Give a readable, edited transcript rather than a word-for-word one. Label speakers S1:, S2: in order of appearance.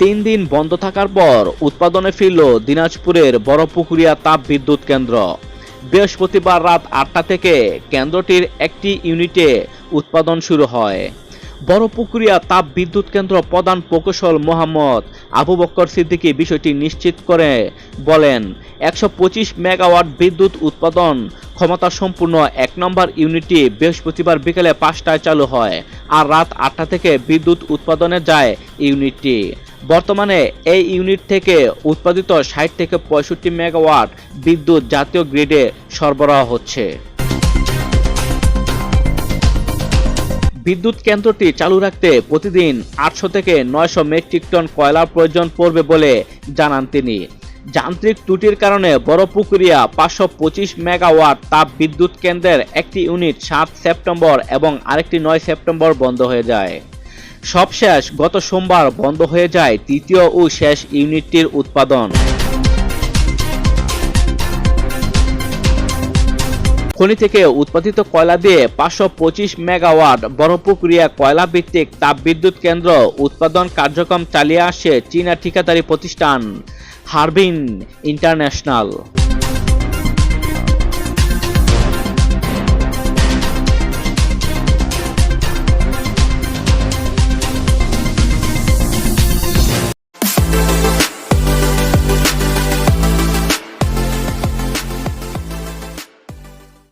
S1: 3 দিন বন্ধ থাকার পর উৎপাদনে ফিরল দিনাজপুরের বড়পুকুরিয়া তাপ বিদ্যুৎ কেন্দ্র। বৃহস্পতিবার রাত 8টা থেকে কেন্দ্রটির একটি ইউনিটে উৎপাদন শুরু হয়। বড়পুকুরিয়া তাপ বিদ্যুৎ কেন্দ্র প্রধান প্রকৌশল মোহাম্মদ আবু বক্কর সিদ্দিকী বিষয়টি নিশ্চিত করে বলেন, 125 মেগাওয়াট বিদ্যুৎ উৎপাদন ক্ষমতা সম্পূর্ণ 1 নম্বর ইউনিটটি বৃহস্পতিবার বিকেলে 5টায় চালু হয়, আর রাত 8টা থেকে বিদ্যুৎ উৎপাদনে যায় ইউনিটটি। বর্তমানে এই ইউনিট থেকে উৎপাদিত 60 থেকে 65 মেগাওয়াট বিদ্যুৎ জাতীয় গ্রিডে সরবরাহ হচ্ছে। বিদ্যুৎ কেন্দ্রটি চালু রাখতে প্রতিদিন 800 থেকে 900 মেট্রিক টন কয়লার প্রয়োজন পড়বে বলে জানান তিনি। যান্ত্রিক ত্রুটির কারণে বড়পুকুরিয়া 525 মেগাওয়াট তাপ বিদ্যুৎ কেন্দ্রের একটি ইউনিট 7 সেপ্টেম্বর এবং আরেকটি 9 সেপ্টেম্বর বন্ধ হয়ে যায়। সবশেষ গত সোমবার বন্ধ হয়ে যায় তৃতীয় ও শেষ ইউনিটটির উৎপাদন। খনি থেকে উৎপাদিত কয়লা দিয়ে 525 মেগাওয়াট বড়পুকুরিয়া কয়লা ভিত্তিক তাপবিদ্যুৎ কেন্দ্র উৎপাদন কার্যক্রম চালিয়ে আসছে চীনা ঠিকাদারি প্রতিষ্ঠান হারবিন ইন্টারন্যাশনাল।